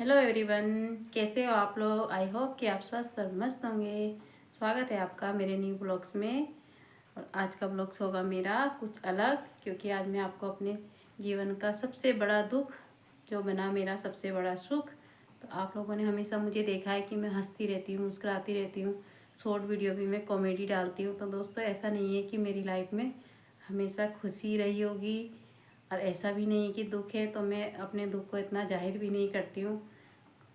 Hello everyone, कैसे हो आप लोग। आई होप कि आप स्वस्थ और मस्त होंगे। स्वागत है आपका मेरे न्यू ब्लॉग्स में। और आज का ब्लॉग्स होगा मेरा कुछ अलग, क्योंकि आज मैं आपको अपने जीवन का सबसे बड़ा दुख जो बना मेरा सबसे बड़ा सुख। तो आप लोगों ने हमेशा मुझे देखा है कि मैं हंसती रहती हूँ, मुस्कुराती रहती हूँ, शॉर्ट वीडियो भी मैं कॉमेडी डालती हूँ। तो दोस्तों, ऐसा नहीं है कि मेरी लाइफ में हमेशा खुशी रही होगी, और ऐसा भी नहीं है कि दुख है तो मैं अपने दुख को इतना जाहिर भी नहीं करती हूँ।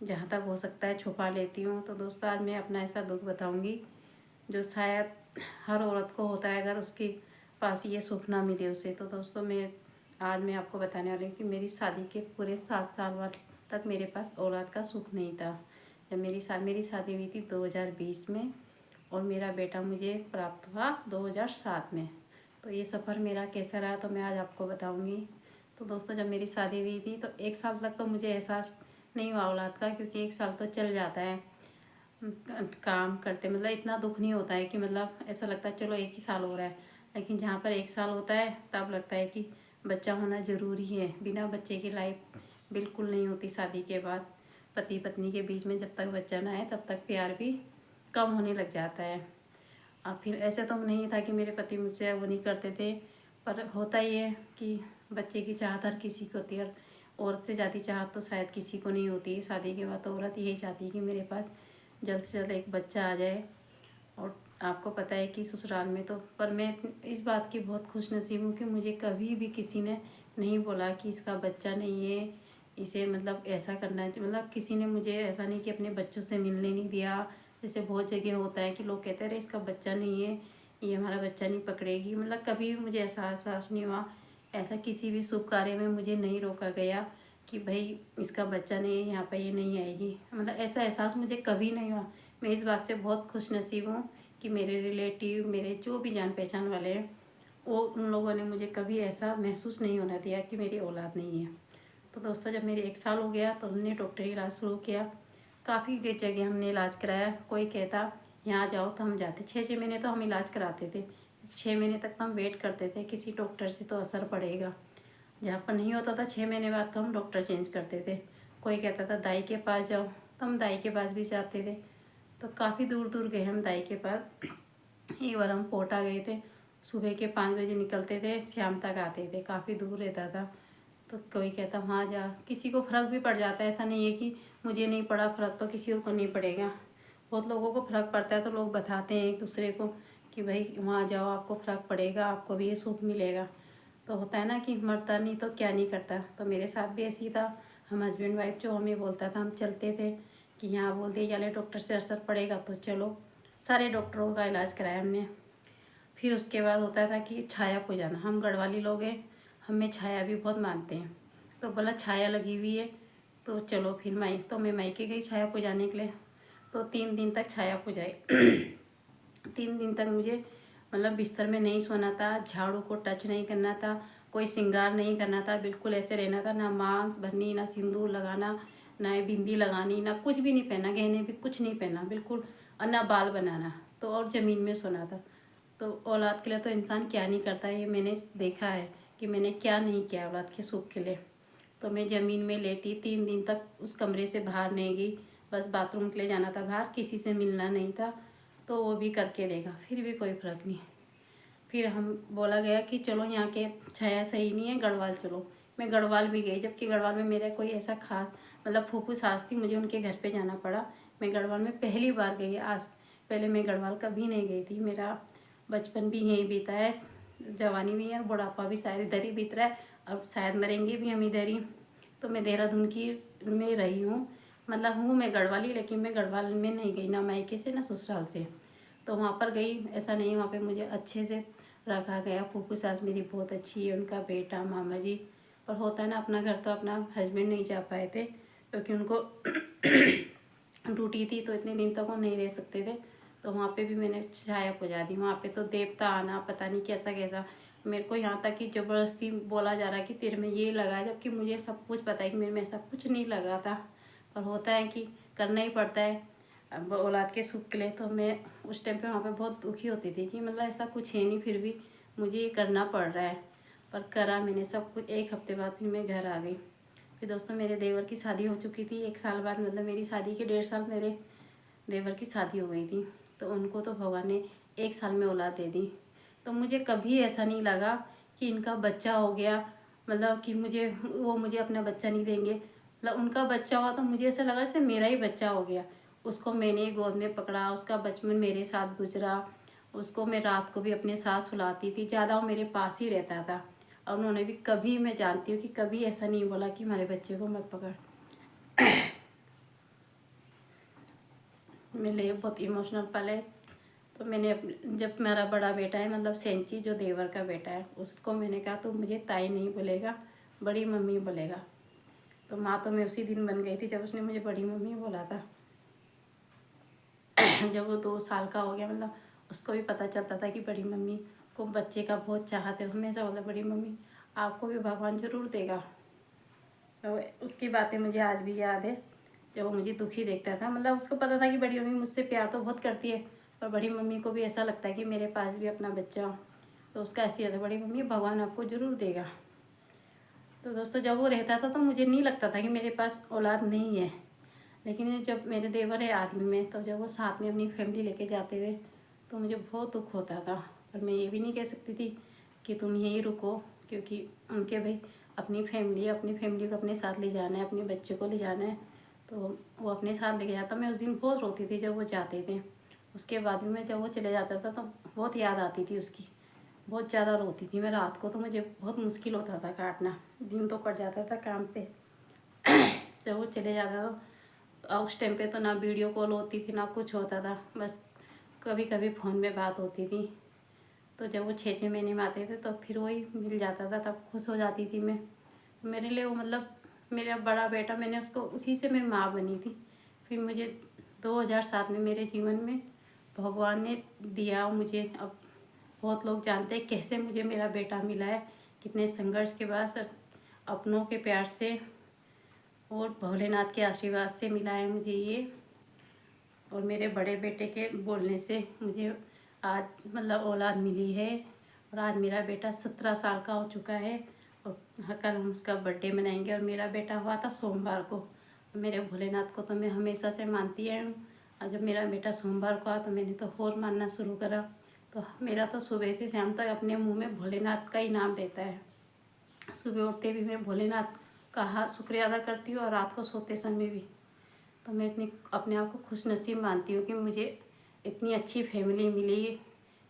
जहाँ तक हो सकता है छुपा लेती हूँ। तो दोस्तों, आज मैं अपना ऐसा दुख बताऊँगी जो शायद हर औरत को होता है अगर उसके पास ये सुख ना मिले उसे। तो दोस्तों, मैं आपको बताने वाली हूँ कि मेरी शादी के पूरे 7 साल बाद तक मेरे पास औलाद का सुख नहीं था। जब मेरी शादी हुई थी 2020 में, और मेरा बेटा मुझे प्राप्त हुआ 2007 में। तो ये सफ़र मेरा कैसा रहा तो मैं आज आपको बताऊंगी। तो दोस्तों, जब मेरी शादी हुई थी तो 1 साल तक तो मुझे एहसास नहीं हुआ औलाद का, क्योंकि 1 साल तो चल जाता है काम करते, मतलब इतना दुख नहीं होता है कि मतलब ऐसा लगता है चलो 1 ही साल हो रहा है। लेकिन जहाँ पर 1 साल होता है तब लगता है कि बच्चा होना ज़रूरी है। बिना बच्चे की लाइफ बिल्कुल नहीं होती। शादी के बाद पति पत्नी के बीच में जब तक बच्चा ना आए तब तक प्यार भी कम होने लग जाता है। अब फिर ऐसे तो नहीं था कि मेरे पति मुझसे वो नहीं करते थे, पर होता ही है कि बच्चे की चाहत हर किसी को होती है। और औरत से ज़्यादा चाहत तो शायद किसी को नहीं होती है। शादी के बाद तो औरत यही चाहती है कि मेरे पास जल्द से जल्द एक बच्चा आ जाए। और आपको पता है कि ससुराल में तो, पर मैं इस बात की बहुत खुश नसीब हूँ कि मुझे कभी भी किसी ने नहीं बोला कि इसका बच्चा नहीं है, इसे मतलब ऐसा करना चाहिए। मतलब किसी ने मुझे ऐसा नहीं कि अपने बच्चों से मिलने नहीं दिया। जैसे बहुत जगह होता है कि लोग कहते हैं अरे इसका बच्चा नहीं है, ये हमारा बच्चा नहीं पकड़ेगी। मतलब कभी भी मुझे ऐसा एहसास नहीं हुआ। ऐसा किसी भी शुभ कार्य में मुझे नहीं रोका गया कि भाई इसका बच्चा नहीं है, यहाँ पर ये नहीं आएगी। मतलब ऐसा एहसास मुझे कभी नहीं हुआ। मैं इस बात से बहुत खुश नसीब हूँ कि मेरे रिलेटिव, मेरे जो भी जान पहचान वाले हैं, वो उन लोगों ने मुझे कभी ऐसा महसूस नहीं होने दिया कि मेरी औलाद नहीं है। तो दोस्तों, जब मेरे 1 साल हो गया तो हमने डॉक्टरी इलाज शुरू किया। काफ़ी जगह हमने इलाज कराया। कोई कहता यहाँ जाओ तो हम जाते। 6-6 महीने तो हम इलाज कराते थे। 6 महीने तक तो हम वेट करते थे किसी डॉक्टर से तो असर पड़ेगा। जहाँ पर नहीं होता था 6 महीने बाद तो हम डॉक्टर चेंज करते थे। कोई कहता था दाई के पास जाओ तो हम दाई के पास भी जाते थे। तो काफ़ी दूर दूर गए हम दाई के पास। एक बार हम पोटा गए थे। सुबह के 5 बजे निकलते थे, शाम तक आते थे। काफ़ी दूर रहता था। तो कोई कहता वहाँ जा, किसी को फ़र्क भी पड़ जाता है। ऐसा नहीं है कि मुझे नहीं पड़ा फ़र्क तो किसी और को नहीं पड़ेगा। बहुत लोगों को फ़र्क पड़ता है तो लोग बताते हैं एक दूसरे को कि भाई वहाँ जाओ, आपको फ़र्क पड़ेगा, आपको भी ये सुख मिलेगा। तो होता है ना कि मरता नहीं तो क्या नहीं करता। तो मेरे साथ भी ऐसी था। हम हस्बैंड वाइफ जो हमें बोलता था हम चलते थे कि यहाँ बोल दिया चले डॉक्टर से असर पड़ेगा तो चलो। सारे डॉक्टरों का इलाज कराया हमने। फिर उसके बाद होता था कि छाया पुजाना। हम गढ़वाली लोग हैं, हमें छाया भी बहुत मानते हैं। तो बोला छाया लगी हुई है तो चलो। फिर तो मैं मायके गई छाया पुजाने के लिए। तो 3 दिन तक छाया पुजाई। 3 दिन तक मुझे मतलब बिस्तर में नहीं सोना था, झाड़ू को टच नहीं करना था, कोई श्रृंगार नहीं करना था, बिल्कुल ऐसे रहना था। ना मांस भरनी, ना सिंदूर लगाना, ना बिंदी लगानी, ना कुछ भी नहीं पहना, गहने भी कुछ नहीं पहना बिल्कुल, और ना बाल बनाना। तो और ज़मीन में सोना था। तो औलाद के लिए तो इंसान क्या नहीं करता है, ये मैंने देखा है कि मैंने क्या नहीं किया औलाद के सुख के लिए। तो मैं ज़मीन में लेटी 3 दिन तक, उस कमरे से बाहर नहीं गई। बस बाथरूम के लिए जाना था बाहर, किसी से मिलना नहीं था। तो वो भी करके देखा, फिर भी कोई फ़र्क नहीं। फिर हम बोला गया कि चलो यहाँ के छाया सही नहीं है, गढ़वाल चलो। मैं गढ़वाल भी गई, जबकि गढ़वाल में मेरा कोई ऐसा खास मतलब फूफू सास थी, मुझे उनके घर पे जाना पड़ा। मैं गढ़वाल में पहली बार गई आज। पहले मैं गढ़वाल कभी नहीं गई थी। मेरा बचपन भी यहीं बीता है, जवानी भी है, और बुढ़ापा भी शायद इधर ही बीत रहा है। अब शायद मरेंगे भी हम इधर ही। तो मैं देहरादून की में रही हूँ। मतलब हूँ मैं गढ़वाली, लेकिन मैं गढ़वाल में नहीं गई, ना मायके से ना ससुराल से। तो वहाँ पर गई, ऐसा नहीं वहाँ पे मुझे अच्छे से रखा गया। फूफू सास मेरी बहुत अच्छी है, उनका बेटा, मामा जी। पर होता है ना, अपना घर तो अपना हस्बैंड नहीं जा पाए थे क्योंकि उनको ड्यूटी थी, तो इतने दिन तक वो नहीं रह सकते थे। तो वहाँ पे भी मैंने छाया पुजा दी। वहाँ पे तो देवता आना पता नहीं कैसा कैसा। मेरे को यहाँ तक कि ज़बरदस्ती बोला जा रहा है कि तेरे में ये लगा है, जबकि मुझे सब कुछ पता है कि मेरे में ऐसा कुछ नहीं लगा था। पर होता है कि करना ही पड़ता है अब औलाद के सुख के लिए। तो मैं उस टाइम पे वहाँ पे बहुत दुखी होती थी कि मतलब ऐसा कुछ है नहीं, फिर भी मुझे ये करना पड़ रहा है। पर करा मैंने सब कुछ। 1 हफ्ते बाद फिर मैं घर आ गई। फिर दोस्तों मेरे देवर की शादी हो चुकी थी 1 साल बाद, मतलब मेरी शादी के 1.5 साल मेरे देवर की शादी हो गई थी। तो उनको तो भगवान ने 1 साल में औलाद दे दी। तो मुझे कभी ऐसा नहीं लगा कि इनका बच्चा हो गया, मतलब कि मुझे अपना बच्चा नहीं देंगे। मतलब उनका बच्चा हुआ तो मुझे ऐसा लगा जैसे मेरा ही बच्चा हो गया। उसको मैंने गोद में पकड़ा, उसका बचपन मेरे साथ गुजरा। उसको मैं रात को भी अपने साथ सुलाती थी, ज़्यादा वो मेरे पास ही रहता था। और उन्होंने भी कभी, मैं जानती हूँ कि कभी ऐसा नहीं बोला कि हमारे बच्चे को मत पकड़। मेरे लिए बहुत इमोशनल पल है। तो मैंने अपने, जब मेरा बड़ा बेटा है, मतलब सेंची जो देवर का बेटा है, उसको मैंने कहा तो मुझे ताई नहीं बोलेगा, बड़ी मम्मी बोलेगा। तो माँ तो मैं उसी दिन बन गई थी जब उसने मुझे बड़ी मम्मी बोला था। जब वो 2 साल का हो गया, मतलब उसको भी पता चलता था कि बड़ी मम्मी को बच्चे का बहुत चाहते हो, हमेशा बोला बड़ी मम्मी आपको भी भगवान जरूर देगा। तो उसकी बातें मुझे आज भी याद है, जब वो मुझे दुखी देखता था। मतलब उसको पता था कि बड़ी मम्मी मुझसे प्यार तो बहुत करती है, पर बड़ी मम्मी को भी ऐसा लगता है कि मेरे पास भी अपना बच्चा हो। तो उसका ऐसी याद है, बड़ी मम्मी भगवान आपको ज़रूर देगा। तो दोस्तों जब वो रहता था तो मुझे नहीं लगता था कि मेरे पास औलाद नहीं है। लेकिन जब मेरे देवर है आर्मी में, तो जब वो साथ में अपनी फैमिली लेके जाते थे तो मुझे बहुत दुख होता था। और मैं ये भी नहीं कह सकती थी कि तुम यहीं रुको, क्योंकि उनके भाई अपनी फैमिली को अपने साथ ले जाना है, अपने बच्चे को ले जाना है। तो वो अपने साथ लेके जाता। मैं उस दिन बहुत रोती थी जब वो जाते थे। उसके बाद भी मैं, जब वो चले जाता था तो बहुत याद आती थी उसकी, बहुत ज़्यादा रोती थी मैं। रात को तो मुझे बहुत मुश्किल होता था काटना, दिन तो कट जाता था काम पे। जब वो चले जाता था तो उस टाइम पे तो ना वीडियो कॉल होती थी ना कुछ होता था, बस कभी कभी फ़ोन में बात होती थी। तो जब वो 6-6 महीने में आते थे तो फिर वही मिल जाता था, तब खुश हो जाती थी मैं। मेरे लिए वो, मतलब मेरा बड़ा बेटा, मैंने उसको, उसी से मैं माँ बनी थी। फिर मुझे 2007 में मेरे जीवन में भगवान ने दिया मुझे। अब बहुत लोग जानते हैं कैसे मुझे मेरा बेटा मिला है, कितने संघर्ष के बाद, अपनों के प्यार से और भोलेनाथ के आशीर्वाद से मिला है मुझे ये। और मेरे बड़े बेटे के बोलने से मुझे आज मतलब औलाद मिली है। और आज मेरा बेटा 17 साल का हो चुका है। और कल हम उसका बर्थडे मनाएंगे। और मेरा बेटा हुआ था सोमवार को। मेरे भोलेनाथ को तो मैं हमेशा से मानती आई हूँ, और जब मेरा बेटा सोमवार को आया तो मैंने तो और मानना शुरू करा। तो मेरा तो सुबह से शाम तक अपने मुंह में भोलेनाथ का ही नाम रहता है। सुबह उठते भी मैं भोलेनाथ का शुक्रिया अदा करती हूँ, और रात को सोते समय भी। तो मैं इतनी अपने आप को खुश नसीब मानती हूँ कि मुझे इतनी अच्छी फैमिली मिली।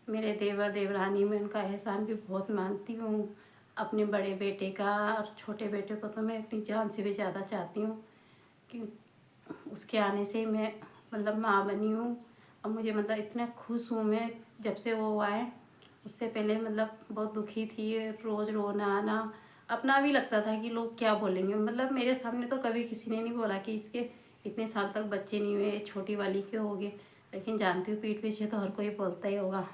मेरे देवर देवरानी में उनका एहसान भी बहुत मानती हूँ। अपने बड़े बेटे का और छोटे बेटे को तो मैं अपनी जान से भी ज़्यादा चाहती हूँ, कि उसके आने से मैं मतलब माँ बनी हूँ। अब मुझे मतलब इतना खुश हूँ मैं, जब से वो आए। उससे पहले मतलब बहुत दुखी थी, रोज़ रोना आना, अपना भी लगता था कि लोग क्या बोलेंगे। मतलब मेरे सामने तो कभी किसी ने नहीं बोला कि इसके इतने साल तक बच्चे नहीं हुए, छोटी वाली के हो गए। लेकिन जानती हूँ पीठ पीछे तो हर कोई बोलता ही होगा।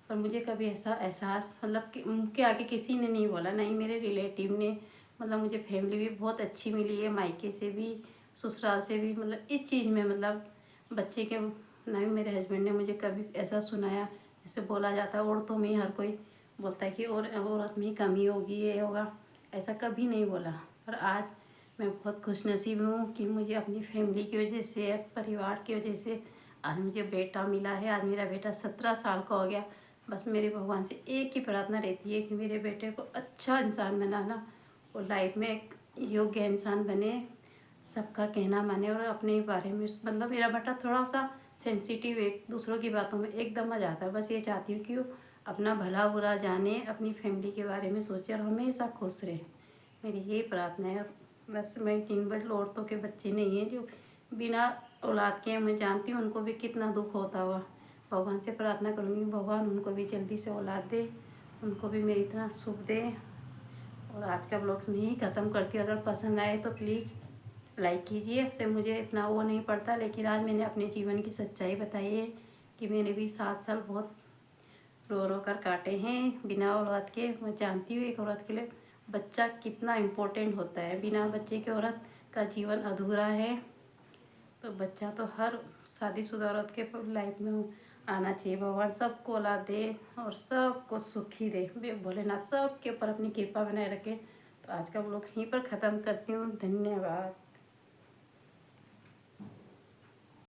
पर मुझे कभी ऐसा एहसास, मतलब कि मुँह के आगे किसी ने नहीं बोला, नहीं मेरे रिलेटिव ने। मतलब मुझे फैमिली भी बहुत अच्छी मिली है, मायके से भी ससुराल से भी। मतलब इस चीज़ में, मतलब बच्चे के, ना ही मेरे हस्बैंड ने मुझे कभी ऐसा सुनाया। जैसे बोला जाता है औरतों में ही हर कोई बोलता है कि और औरत में ही कमी होगी, ये होगा, ऐसा कभी नहीं बोला। पर आज मैं बहुत खुशनसीब हूँ कि मुझे अपनी फैमिली की वजह से, परिवार की वजह से आज मुझे बेटा मिला है। आज मेरा बेटा 17 साल का हो गया। बस मेरे भगवान से एक ही प्रार्थना रहती है कि मेरे बेटे को अच्छा इंसान बनाना, और लाइफ में एक योग्य इंसान बने, सबका कहना माने, और अपने बारे में, मतलब मेरा बेटा थोड़ा सा सेंसिटिव है, दूसरों की बातों में एकदम आ जाता है। बस ये चाहती हूँ कि वो अपना भला बुरा जाने, अपनी फैमिली के बारे में सोचे और हमेशा खुश रहे। मेरी यही प्रार्थना है। बस मैं जिन औरतों के बच्चे नहीं हैं, जो बिना औलाद के हैं, मैं जानती हूँ उनको भी कितना दुख होता होगा। भगवान से प्रार्थना करूँगी भगवान उनको भी जल्दी से औलाद दे, उनको भी मेरी इतना सुख दे। और आज का ब्लॉग में ही ख़त्म करती हूँ। अगर पसंद आए तो प्लीज़ लाइक कीजिए। उससे मुझे इतना वो नहीं पड़ता, लेकिन आज मैंने अपने जीवन की सच्चाई बताई है कि मैंने भी 7 साल बहुत रो रो कर काटे हैं बिना औलाद के। मैं जानती हूँ एक औरत के लिए बच्चा कितना इम्पोर्टेंट होता है। बिना बच्चे के औरत का जीवन अधूरा है। तो बच्चा तो हर शादीशुदा औरत के लाइफ में आना चाहिए। भगवान सबको औलाद दे और सबको सुखी दे, भोलेनाथ सबके ऊपर अपनी कृपा बनाए रखे। तो आज का ब्लॉग यहीं पर ख़त्म करती हूँ। धन्यवाद।